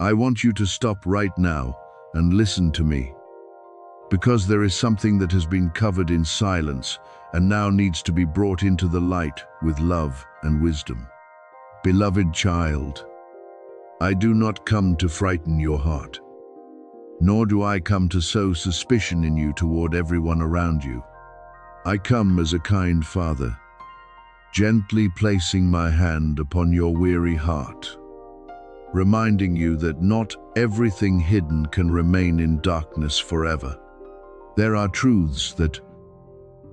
I want you to stop right now and listen to me, because there is something that has been covered in silence and now needs to be brought into the light with love and wisdom. Beloved child, I do not come to frighten your heart, nor do I come to sow suspicion in you toward everyone around you. I come as a kind father, gently placing my hand upon your weary heart, reminding you that not everything hidden can remain in darkness forever. There are truths that,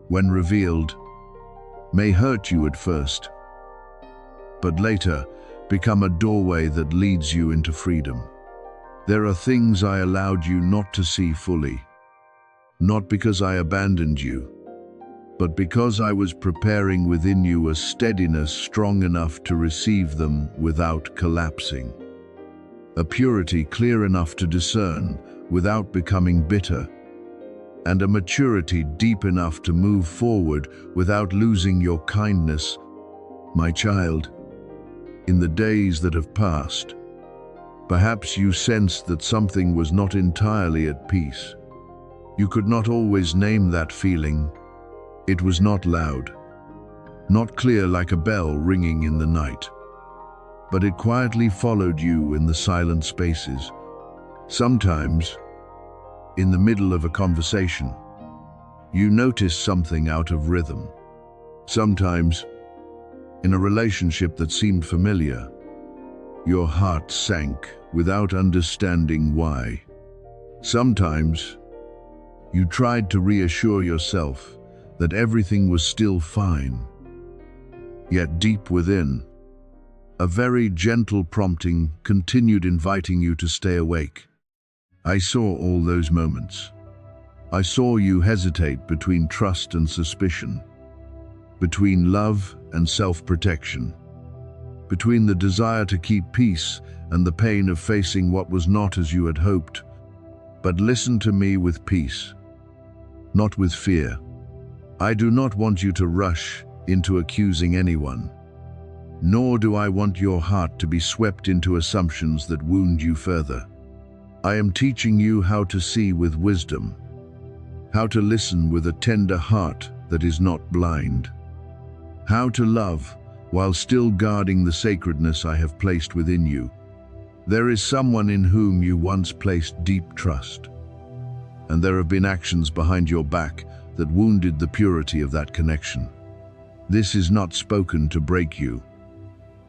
when revealed, may hurt you at first, but later become a doorway that leads you into freedom. There are things I allowed you not to see fully, not because I abandoned you, but because I was preparing within you a steadiness strong enough to receive them without collapsing, a purity clear enough to discern without becoming bitter, and a maturity deep enough to move forward without losing your kindness. My child, in the days that have passed, perhaps you sensed that something was not entirely at peace. You could not always name that feeling. It was not loud, not clear like a bell ringing in the night, but it quietly followed you in the silent spaces. Sometimes, in the middle of a conversation, you noticed something out of rhythm. Sometimes, in a relationship that seemed familiar, your heart sank without understanding why. Sometimes, you tried to reassure yourself that everything was still fine. Yet deep within, a very gentle prompting continued inviting you to stay awake. I saw all those moments. I saw you hesitate between trust and suspicion, between love and self-protection, between the desire to keep peace and the pain of facing what was not as you had hoped. But listen to me with peace, not with fear. I do not want you to rush into accusing anyone, nor do I want your heart to be swept into assumptions that wound you further. I am teaching you how to see with wisdom, how to listen with a tender heart that is not blind, how to love while still guarding the sacredness I have placed within you. There is someone in whom you once placed deep trust, and there have been actions behind your back that wounded the purity of that connection. This is not spoken to break you,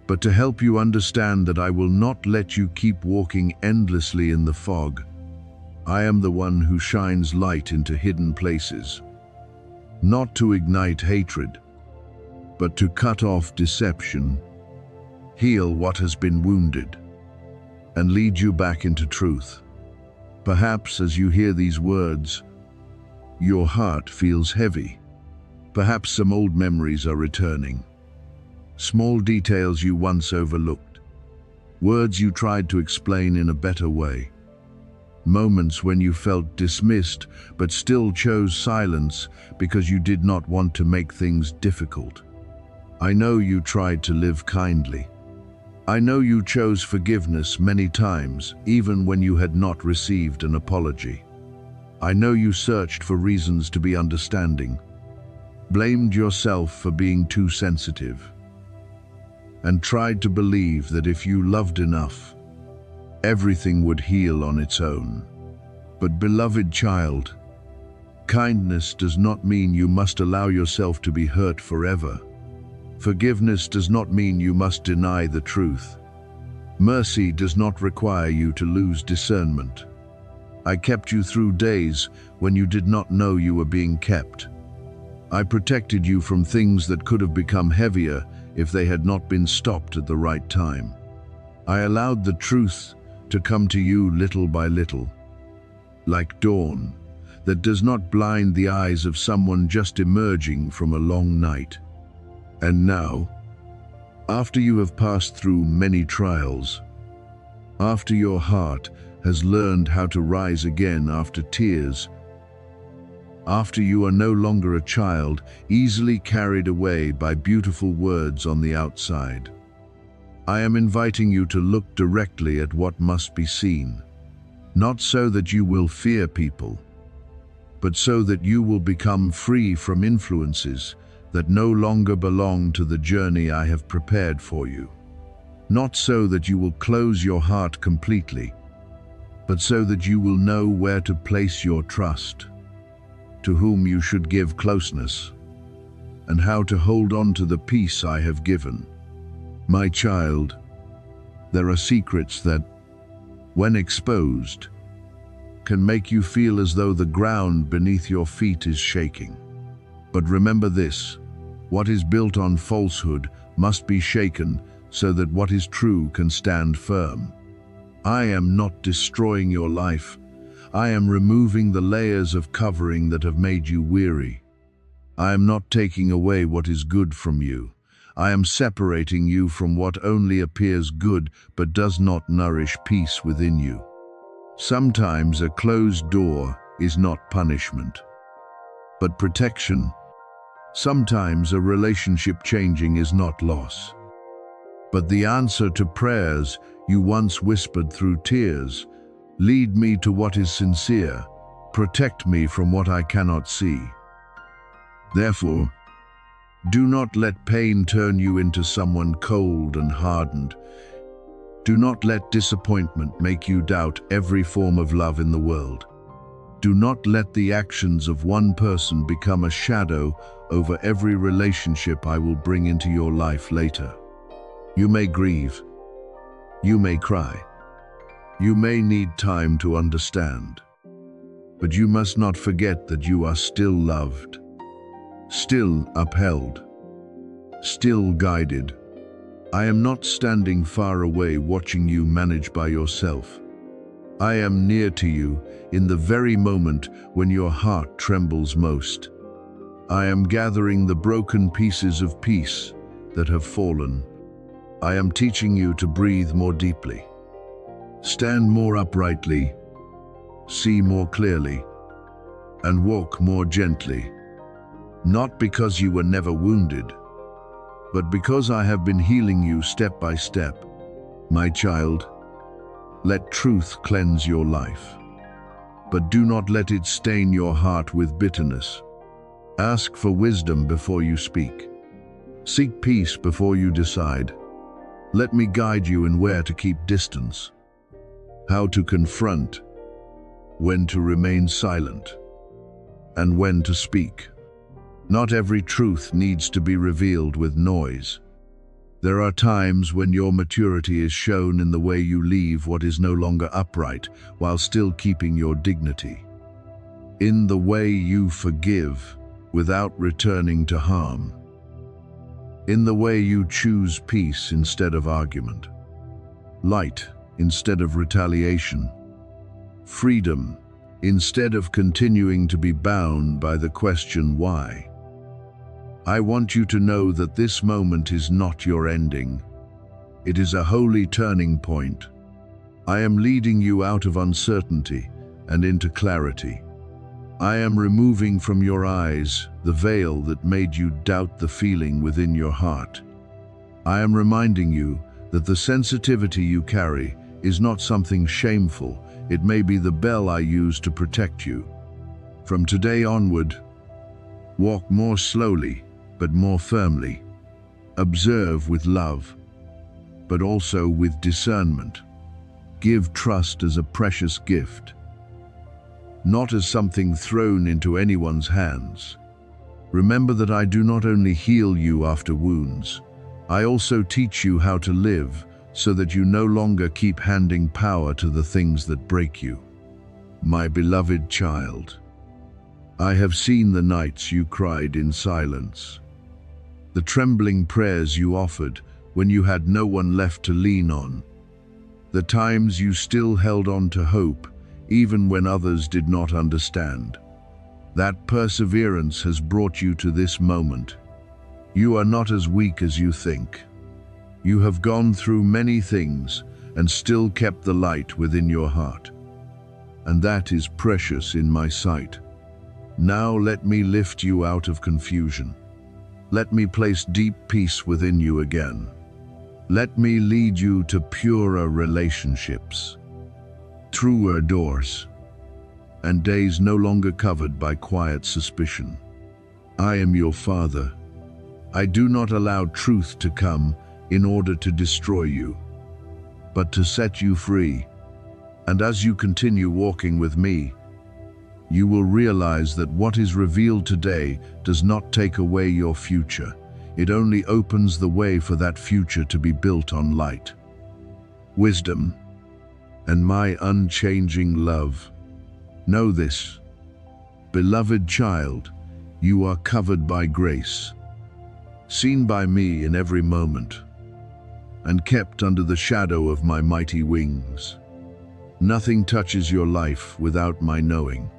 but to help you understand that I will not let you keep walking endlessly in the fog. I am the one who shines light into hidden places, not to ignite hatred, but to cut off deception, heal what has been wounded, and lead you back into truth. Perhaps as you hear these words, your heart feels heavy. Perhaps some old memories are returning. Small details you once overlooked. Words you tried to explain in a better way. Moments when you felt dismissed but still chose silence because you did not want to make things difficult. I know you tried to live kindly. I know you chose forgiveness many times, even when you had not received an apology. I know you searched for reasons to be understanding, blamed yourself for being too sensitive, and tried to believe that if you loved enough, everything would heal on its own. But beloved child, kindness does not mean you must allow yourself to be hurt forever. Forgiveness does not mean you must deny the truth. Mercy does not require you to lose discernment. I kept you through days when you did not know you were being kept. I protected you from things that could have become heavier if they had not been stopped at the right time. I allowed the truth to come to you little by little, like dawn that does not blind the eyes of someone just emerging from a long night. And now, after you have passed through many trials, after your heart has learned how to rise again after tears, after you are no longer a child easily carried away by beautiful words on the outside, I am inviting you to look directly at what must be seen, not so that you will fear people, but so that you will become free from influences that no longer belong to the journey I have prepared for you. Not so that you will close your heart completely, but so that you will know where to place your trust, to whom you should give closeness, and how to hold on to the peace I have given. My child, there are secrets that, when exposed, can make you feel as though the ground beneath your feet is shaking. But remember this: what is built on falsehood must be shaken so that what is true can stand firm. I am not destroying your life. I am removing the layers of covering that have made you weary. I am not taking away what is good from you. I am separating you from what only appears good but does not nourish peace within you. Sometimes a closed door is not punishment, but protection. Sometimes a relationship changing is not loss, but the answer to prayers you once whispered through tears. Lead me to what is sincere. Protect me from what I cannot see. Therefore, do not let pain turn you into someone cold and hardened. Do not let disappointment make you doubt every form of love in the world. Do not let the actions of one person become a shadow over every relationship I will bring into your life later. You may grieve. You may cry. You may need time to understand. But you must not forget that you are still loved, still upheld, still guided. I am not standing far away watching you manage by yourself. I am near to you in the very moment when your heart trembles most. I am gathering the broken pieces of peace that have fallen. I am teaching you to breathe more deeply, stand more uprightly, see more clearly, and walk more gently. Not because you were never wounded, but because I have been healing you step by step. My child, let truth cleanse your life, but do not let it stain your heart with bitterness. Ask for wisdom before you speak. Seek peace before you decide. Let me guide you in where to keep distance, how to confront, when to remain silent, and when to speak. Not every truth needs to be revealed with noise. There are times when your maturity is shown in the way you leave what is no longer upright while still keeping your dignity. In the way you forgive without returning to harm. In the way you choose peace instead of argument. Light instead of retaliation. Freedom instead of continuing to be bound by the question why. I want you to know that this moment is not your ending. It is a holy turning point. I am leading you out of uncertainty and into clarity. I am removing from your eyes the veil that made you doubt the feeling within your heart. I am reminding you that the sensitivity you carry is not something shameful. It may be the bell I use to protect you. From today onward, walk more slowly, but more firmly. Observe with love, but also with discernment. Give trust as a precious gift, not as something thrown into anyone's hands. Remember that I do not only heal you after wounds, I also teach you how to live so that you no longer keep handing power to the things that break you. My beloved child, I have seen the nights you cried in silence, the trembling prayers you offered when you had no one left to lean on, the times you still held on to hope even when others did not understand. That perseverance has brought you to this moment. You are not as weak as you think. You have gone through many things and still kept the light within your heart. And that is precious in my sight. Now let me lift you out of confusion. Let me place deep peace within you again. Let me lead you to purer relationships, truer doors, and days no longer covered by quiet suspicion. I am your Father. I do not allow truth to come in order to destroy you, but to set you free. And as you continue walking with me, you will realize that what is revealed today does not take away your future. It only opens the way for that future to be built on light, wisdom, and my unchanging love. Know this, beloved child, you are covered by grace, seen by me in every moment, and kept under the shadow of my mighty wings. Nothing touches your life without my knowing,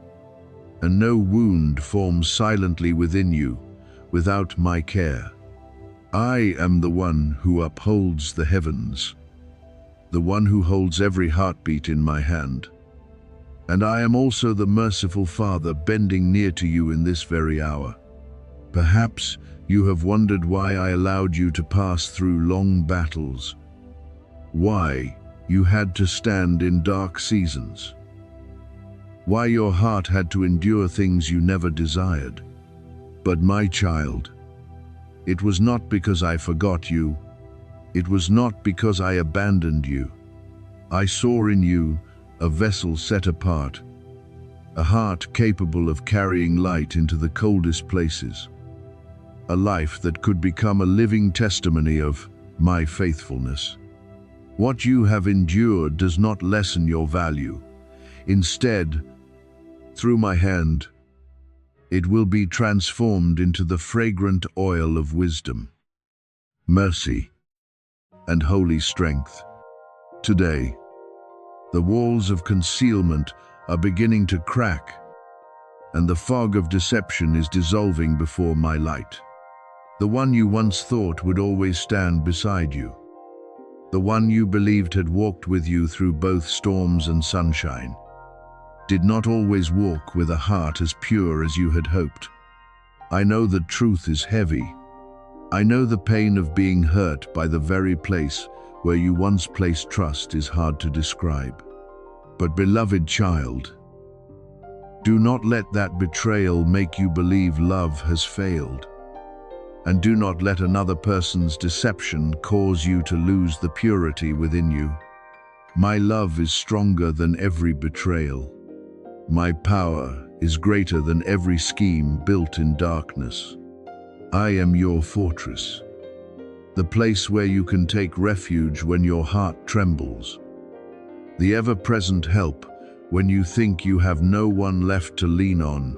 and no wound forms silently within you without my care. I am the one who upholds the heavens, the one who holds every heartbeat in my hand. And I am also the merciful Father bending near to you in this very hour. Perhaps you have wondered why I allowed you to pass through long battles, why you had to stand in dark seasons, why your heart had to endure things you never desired. But my child, it was not because I forgot you. It was not because I abandoned you. I saw in you a vessel set apart, a heart capable of carrying light into the coldest places, a life that could become a living testimony of my faithfulness. What you have endured does not lessen your value. Instead, through my hand, it will be transformed into the fragrant oil of wisdom, mercy, and holy strength. Today, the walls of concealment are beginning to crack, and the fog of deception is dissolving before my light. The one you once thought would always stand beside you, the one you believed had walked with you through both storms and sunshine, did not always walk with a heart as pure as you had hoped. I know that truth is heavy. I know the pain of being hurt by the very place where you once placed trust is hard to describe. But beloved child, do not let that betrayal make you believe love has failed. And do not let another person's deception cause you to lose the purity within you. My love is stronger than every betrayal. My power is greater than every scheme built in darkness. I am your fortress, the place where you can take refuge when your heart trembles, the ever-present help when you think you have no one left to lean on.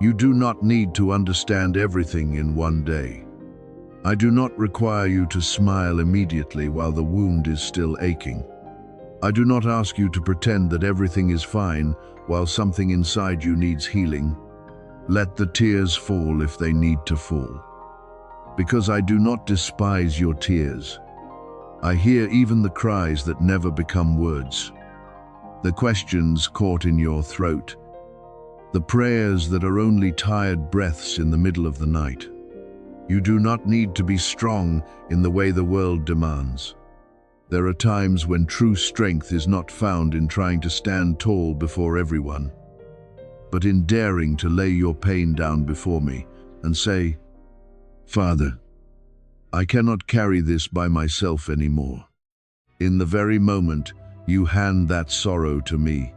You do not need to understand everything in one day. I do not require you to smile immediately while the wound is still aching. I do not ask you to pretend that everything is fine while something inside you needs healing. Let the tears fall if they need to fall. Because I do not despise your tears. I hear even the cries that never become words, the questions caught in your throat, the prayers that are only tired breaths in the middle of the night. You do not need to be strong in the way the world demands. There are times when true strength is not found in trying to stand tall before everyone, but in daring to lay your pain down before me and say, Father, I cannot carry this by myself anymore. In the very moment you hand that sorrow to me,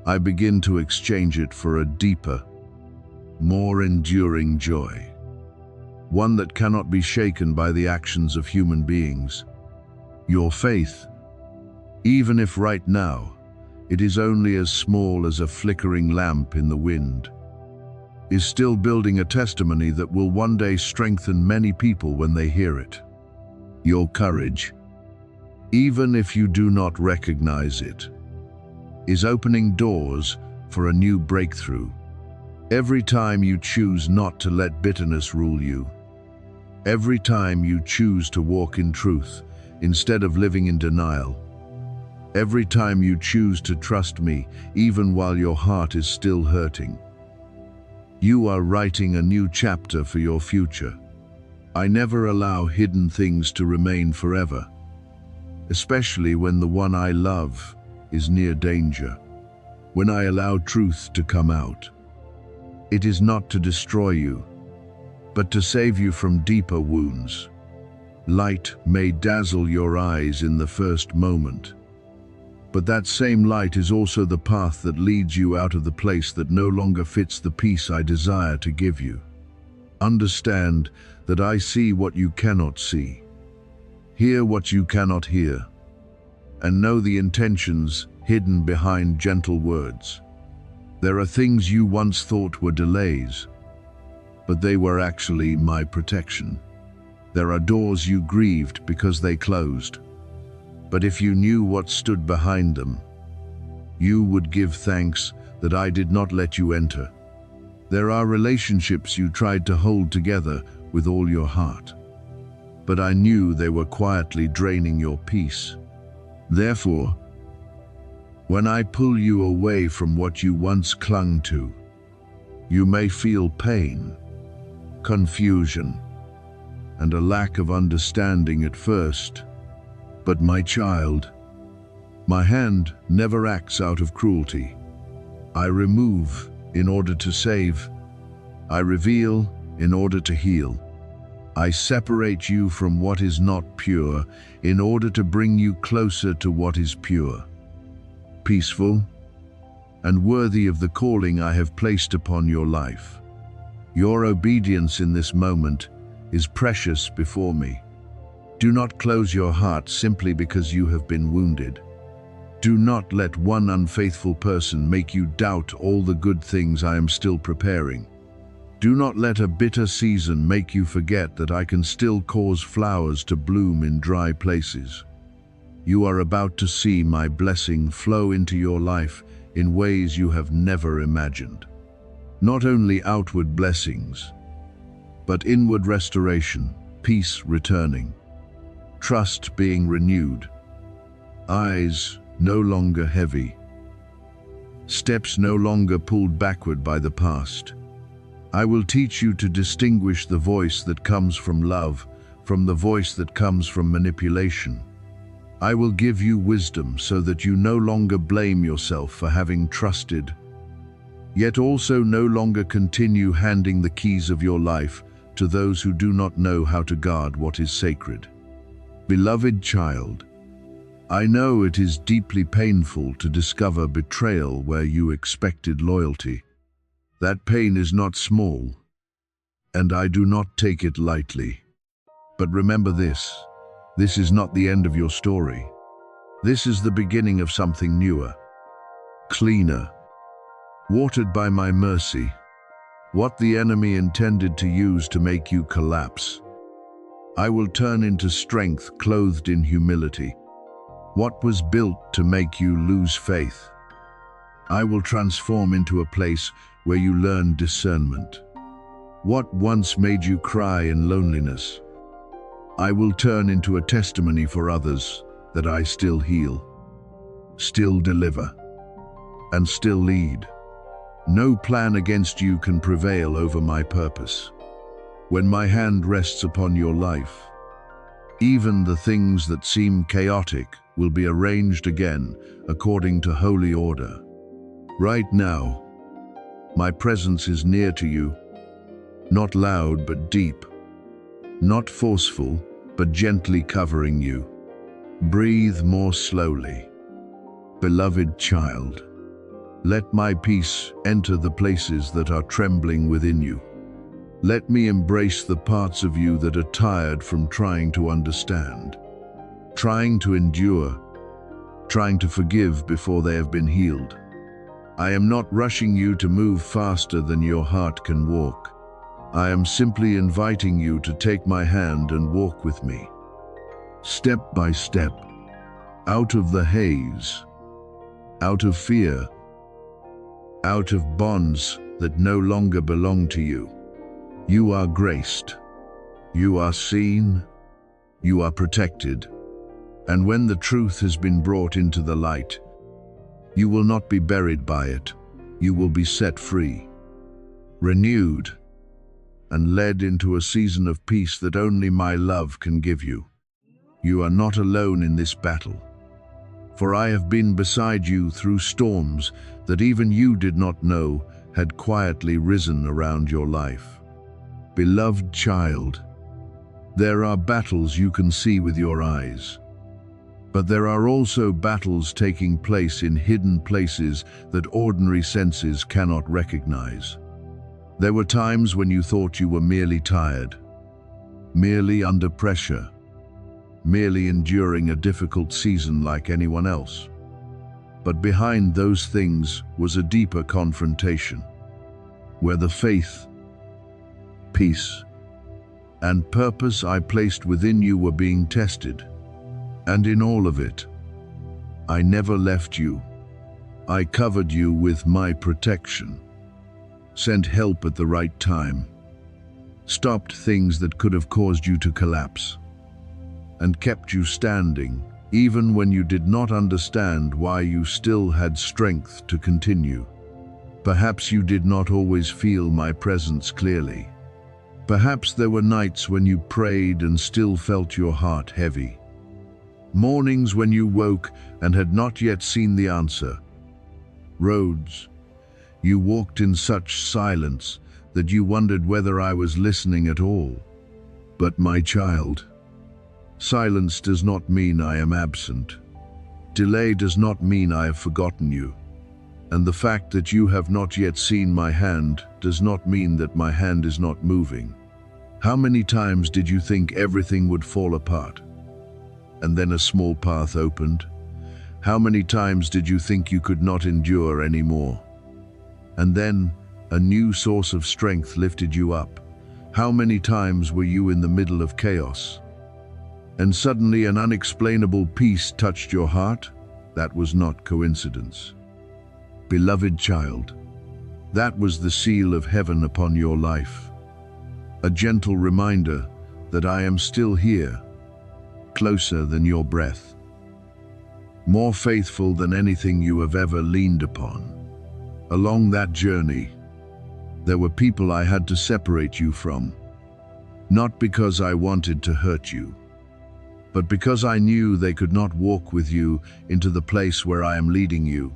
I begin to exchange it for a deeper, more enduring joy, one that cannot be shaken by the actions of human beings. Your faith, even if right now it is only as small as a flickering lamp in the wind, is still building a testimony that will one day strengthen many people when they hear it. Your courage, even if you do not recognize it, is opening doors for a new breakthrough. Every time you choose not to let bitterness rule you, every time you choose to walk in truth instead of living in denial, every time you choose to trust me even while your heart is still hurting, you are writing a new chapter for your future. I never allow hidden things to remain forever, especially when the one I love is near danger. When I allow truth to come out, it is not to destroy you, but to save you from deeper wounds. Light may dazzle your eyes in the first moment, but that same light is also the path that leads you out of the place that no longer fits the peace I desire to give you. Understand that I see what you cannot see, hear what you cannot hear, and know the intentions hidden behind gentle words. There are things you once thought were delays, but they were actually my protection. There are doors you grieved because they closed, but if you knew what stood behind them, you would give thanks that I did not let you enter. There are relationships you tried to hold together with all your heart, but I knew they were quietly draining your peace. Therefore, when I pull you away from what you once clung to, you may feel pain, confusion, and a lack of understanding at first. But my child, my hand never acts out of cruelty. I remove in order to save. I reveal in order to heal. I separate you from what is not pure in order to bring you closer to what is pure, peaceful, and worthy of the calling I have placed upon your life. Your obedience in this moment is precious before me. Do not close your heart simply because you have been wounded. Do not let one unfaithful person make you doubt all the good things I am still preparing. Do not let a bitter season make you forget that I can still cause flowers to bloom in dry places. You are about to see my blessing flow into your life in ways you have never imagined. Not only outward blessings, but inward restoration, peace returning, trust being renewed, eyes no longer heavy, steps no longer pulled backward by the past. I will teach you to distinguish the voice that comes from love from the voice that comes from manipulation. I will give you wisdom so that you no longer blame yourself for having trusted, yet also no longer continue handing the keys of your life to those who do not know how to guard what is sacred. Beloved child, I know it is deeply painful to discover betrayal where you expected loyalty. That pain is not small, and I do not take it lightly. But remember this is not the end of your story. This is the beginning of something newer, cleaner, watered by my mercy. What the enemy intended to use to make you collapse, I will turn into strength clothed in humility. What was built to make you lose faith, I will transform into a place where you learn discernment. What once made you cry in loneliness, I will turn into a testimony for others that I still heal, still deliver, and still lead. No plan against you can prevail over my purpose. When my hand rests upon your life, even the things that seem chaotic will be arranged again according to holy order. Right now, my presence is near to you, not loud but deep, not forceful but gently covering you. Breathe more slowly. Beloved child, let my peace enter the places that are trembling within you. Let me embrace the parts of you that are tired from trying to understand, trying to endure, trying to forgive before they have been healed. I am not rushing you to move faster than your heart can walk. I am simply inviting you to take my hand and walk with me, step by step, out of the haze, out of fear, out of bonds that no longer belong to you. You are graced, you are seen, you are protected, and when the truth has been brought into the light, you will not be buried by it, you will be set free, renewed, and led into a season of peace that only my love can give you. You are not alone in this battle, for I have been beside you through storms that even you did not know had quietly risen around your life. Beloved child, there are battles you can see with your eyes, but there are also battles taking place in hidden places that ordinary senses cannot recognize. There were times when you thought you were merely tired, merely under pressure, merely enduring a difficult season like anyone else. But behind those things was a deeper confrontation, where the faith, peace, and purpose I placed within you were being tested. And in all of it, I never left you. I covered you with my protection, sent help at the right time, stopped things that could have caused you to collapse, and kept you standing, even when you did not understand why you still had strength to continue. Perhaps you did not always feel my presence clearly. Perhaps there were nights when you prayed and still felt your heart heavy. Mornings when you woke and had not yet seen the answer. Roads you walked in such silence that you wondered whether I was listening at all. But my child, silence does not mean I am absent. Delay does not mean I have forgotten you. And the fact that you have not yet seen my hand does not mean that my hand is not moving. How many times did you think everything would fall apart, and then a small path opened? How many times did you think you could not endure anymore, and then a new source of strength lifted you up? How many times were you in the middle of chaos, and suddenly an unexplainable peace touched your heart? That was not coincidence. Beloved child, that was the seal of heaven upon your life. A gentle reminder that I am still here, closer than your breath, more faithful than anything you have ever leaned upon. Along that journey, there were people I had to separate you from, not because I wanted to hurt you, but because I knew they could not walk with you into the place where I am leading you.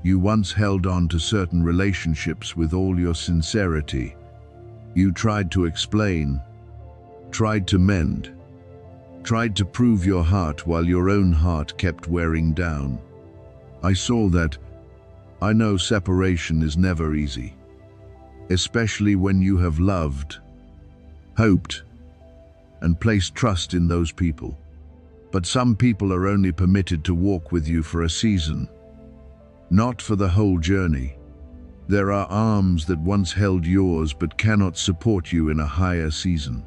You once held on to certain relationships with all your sincerity. You tried to explain, tried to mend, tried to prove your heart while your own heart kept wearing down. I saw that. I know separation is never easy, especially when you have loved, hoped, and placed trust in those people. But some people are only permitted to walk with you for a season, not for the whole journey. There are arms that once held yours but cannot support you in a higher season.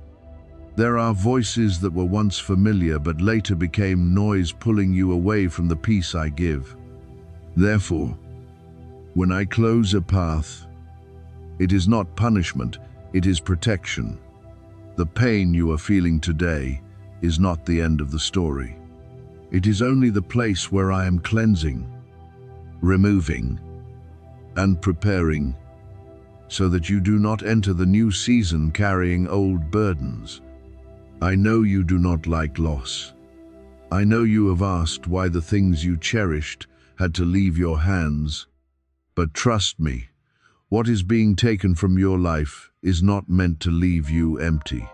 There are voices that were once familiar but later became noise, pulling you away from the peace I give. Therefore, when I close a path, it is not punishment, it is protection. The pain you are feeling today is not the end of the story. It is only the place where I am cleansing, removing, and preparing, so that you do not enter the new season carrying old burdens. I know you do not like loss. I know you have asked why the things you cherished had to leave your hands. But trust me, what is being taken from your life is not meant to leave you empty,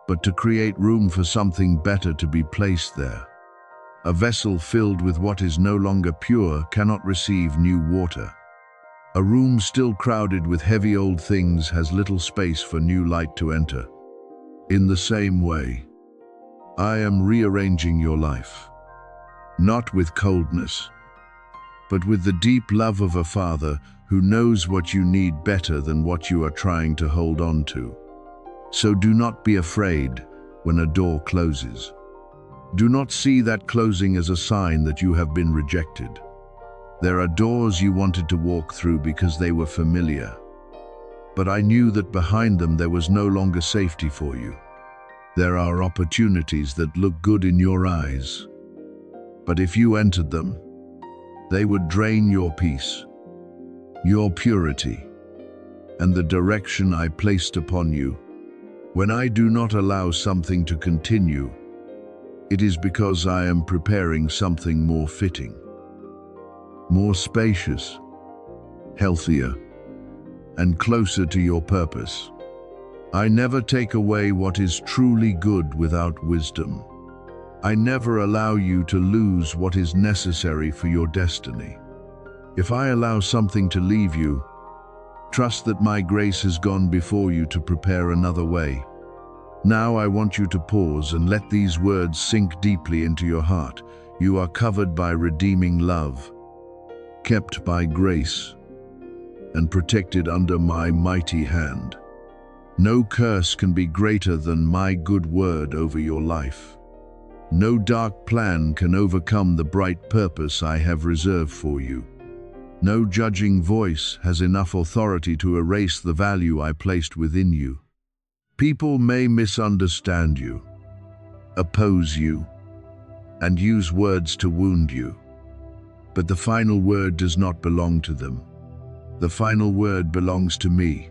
but to create room for something better to be placed there. A vessel filled with what is no longer pure cannot receive new water. A room still crowded with heavy old things has little space for new light to enter. In the same way, I am rearranging your life, not with coldness, but with the deep love of a father who knows what you need better than what you are trying to hold on to. So do not be afraid when a door closes. Do not see that closing as a sign that you have been rejected. There are doors you wanted to walk through because they were familiar, but I knew that behind them there was no longer safety for you. There are opportunities that look good in your eyes, but if you entered them, they would drain your peace, your purity, and the direction I placed upon you. When I do not allow something to continue, it is because I am preparing something more fitting, more spacious, healthier, and closer to your purpose. I never take away what is truly good without wisdom. I never allow you to lose what is necessary for your destiny. If I allow something to leave you, trust that my grace has gone before you to prepare another way. Now I want you to pause and let these words sink deeply into your heart. You are covered by redeeming love, kept by grace, and protected under my mighty hand. No curse can be greater than my good word over your life. No dark plan can overcome the bright purpose I have reserved for you. No judging voice has enough authority to erase the value I placed within you. People may misunderstand you, oppose you, and use words to wound you. But the final word does not belong to them. The final word belongs to me,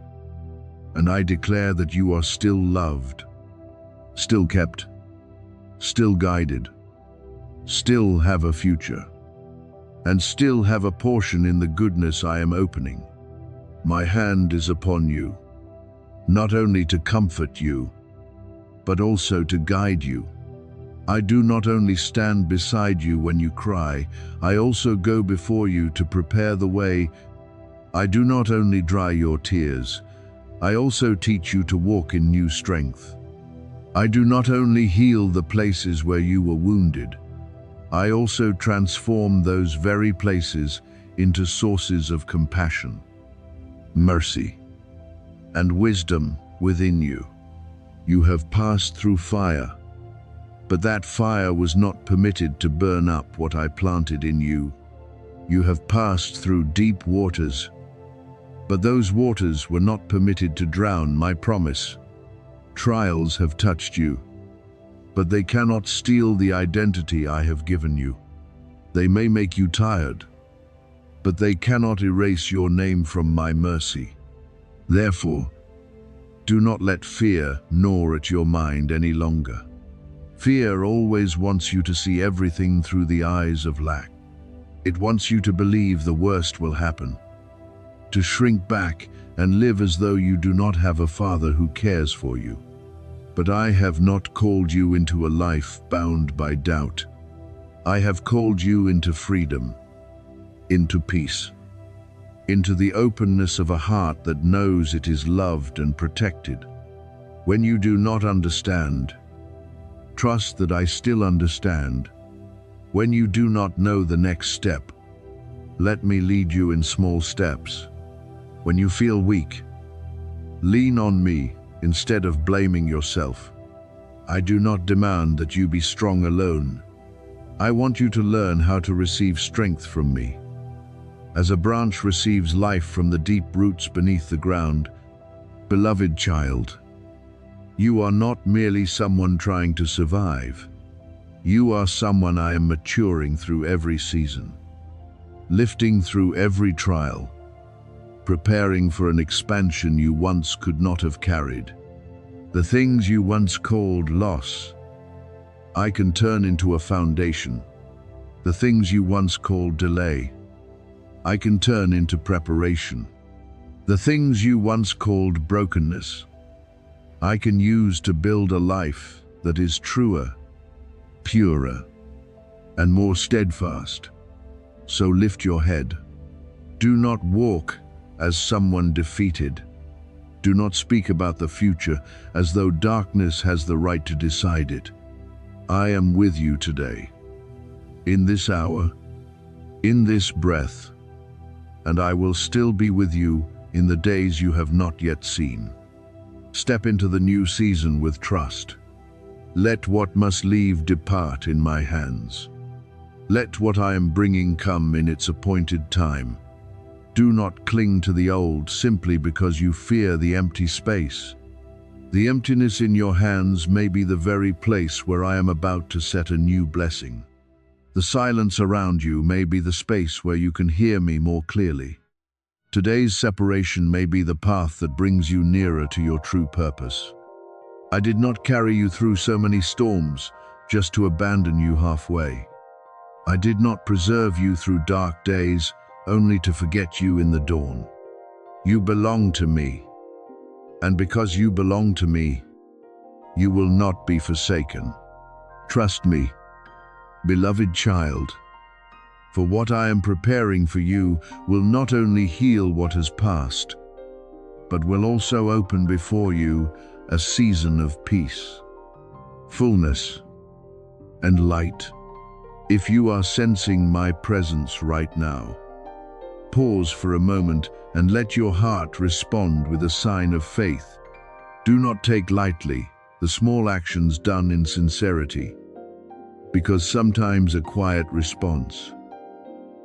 and I declare that you are still loved, still kept, still guided, still have a future, and still have a portion in the goodness I am opening. My hand is upon you, not only to comfort you, but also to guide you. I do not only stand beside you when you cry, I also go before you to prepare the way. I do not only dry your tears, I also teach you to walk in new strength. I do not only heal the places where you were wounded, I also transform those very places into sources of compassion, mercy, and wisdom within you. You have passed through fire, but that fire was not permitted to burn up what I planted in you. You have passed through deep waters, but those waters were not permitted to drown my promise. Trials have touched you, but they cannot steal the identity I have given you. They may make you tired, but they cannot erase your name from my mercy. Therefore, do not let fear gnaw at your mind any longer. Fear always wants you to see everything through the eyes of lack. It wants you to believe the worst will happen, to shrink back and live as though you do not have a father who cares for you. But I have not called you into a life bound by doubt. I have called you into freedom, into peace, into the openness of a heart that knows it is loved and protected. When you do not understand, trust that I still understand. When you do not know the next step, let me lead you in small steps. When you feel weak, lean on me instead of blaming yourself. I do not demand that you be strong alone. I want you to learn how to receive strength from me. As a branch receives life from the deep roots beneath the ground, beloved child, you are not merely someone trying to survive. You are someone I am maturing through every season, lifting through every trial, preparing for an expansion you once could not have carried. The things you once called loss, I can turn into a foundation. The things you once called delay, I can turn into preparation. The things you once called brokenness, I can use to build a life that is truer, purer, and more steadfast. So lift your head. Do not walk as someone defeated. Do not speak about the future as though darkness has the right to decide it. I am with you today, in this hour, in this breath, and I will still be with you in the days you have not yet seen. Step into the new season with trust. Let what must leave depart in my hands. Let what I am bringing come in its appointed time. Do not cling to the old simply because you fear the empty space. The emptiness in your hands may be the very place where I am about to set a new blessing. The silence around you may be the space where you can hear me more clearly. Today's separation may be the path that brings you nearer to your true purpose. I did not carry you through so many storms just to abandon you halfway. I did not preserve you through dark days only to forget you in the dawn. You belong to me, and because you belong to me, you will not be forsaken. Trust me, beloved child, for what I am preparing for you will not only heal what has passed, but will also open before you a season of peace, fullness, and light. If you are sensing my presence right now, pause for a moment and let your heart respond with a sign of faith. Do not take lightly the small actions done in sincerity, because sometimes a quiet response,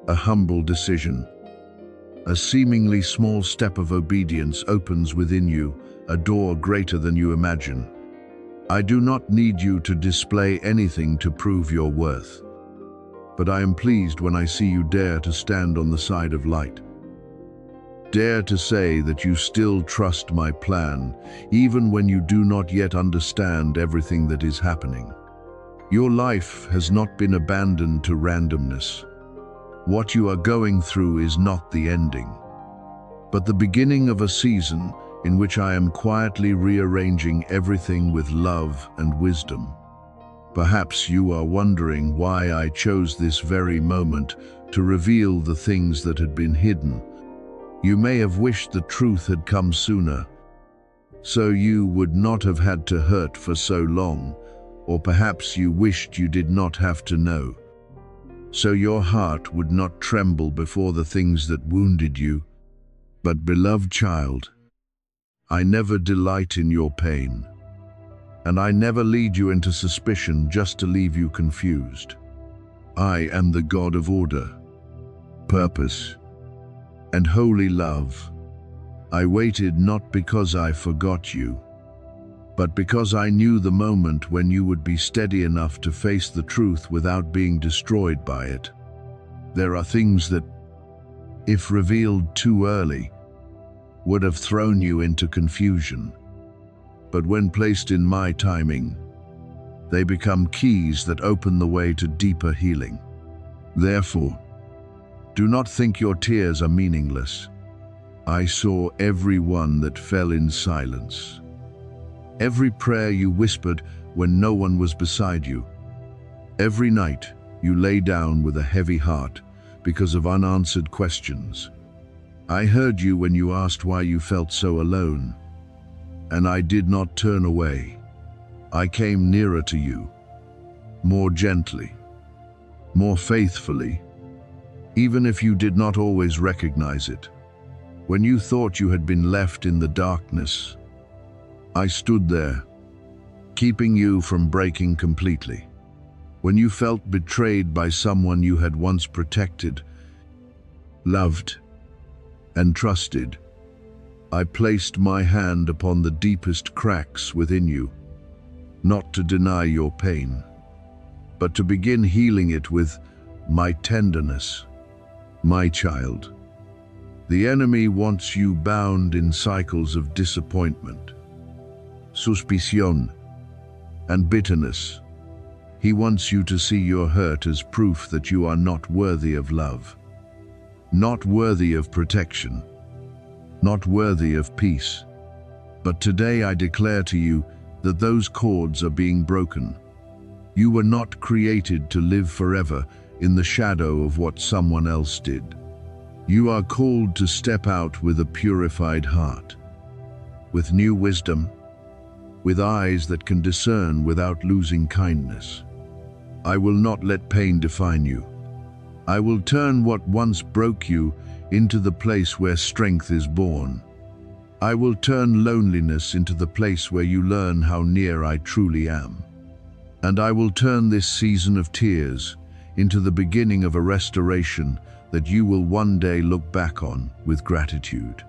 a humble decision, a seemingly small step of obedience opens within you a door greater than you imagine. I do not need you to display anything to prove your worth, but I am pleased when I see you dare to stand on the side of light. Dare to say that you still trust my plan, even when you do not yet understand everything that is happening. Your life has not been abandoned to randomness. What you are going through is not the ending, but the beginning of a season in which I am quietly rearranging everything with love and wisdom. Perhaps you are wondering why I chose this very moment to reveal the things that had been hidden. You may have wished the truth had come sooner, so you would not have had to hurt for so long, or perhaps you wished you did not have to know, so your heart would not tremble before the things that wounded you. But beloved child, I never delight in your pain, and I never lead you into suspicion just to leave you confused. I am the God of order, purpose, and holy love. I waited not because I forgot you, but because I knew the moment when you would be steady enough to face the truth without being destroyed by it. There are things that, if revealed too early, would have thrown you into confusion, but when placed in my timing, they become keys that open the way to deeper healing. Therefore, do not think your tears are meaningless. I saw every one that fell in silence, every prayer you whispered when no one was beside you, every night you lay down with a heavy heart because of unanswered questions. I heard you when you asked why you felt so alone, and I did not turn away. I came nearer to you, more gently, more faithfully, even if you did not always recognize it. When you thought you had been left in the darkness, I stood there, keeping you from breaking completely. When you felt betrayed by someone you had once protected, loved, and trusted, I placed my hand upon the deepest cracks within you, not to deny your pain, but to begin healing it with my tenderness. My child, the enemy wants you bound in cycles of disappointment, suspicion, and bitterness. He wants you to see your hurt as proof that you are not worthy of love, not worthy of protection, not worthy of peace. But today I declare to you that those cords are being broken. You were not created to live forever in the shadow of what someone else did. You are called to step out with a purified heart, with new wisdom, with eyes that can discern without losing kindness. I will not let pain define you. I will turn what once broke you into the place where strength is born. I will turn loneliness into the place where you learn how near I truly am. And I will turn this season of tears into the beginning of a restoration that you will one day look back on with gratitude.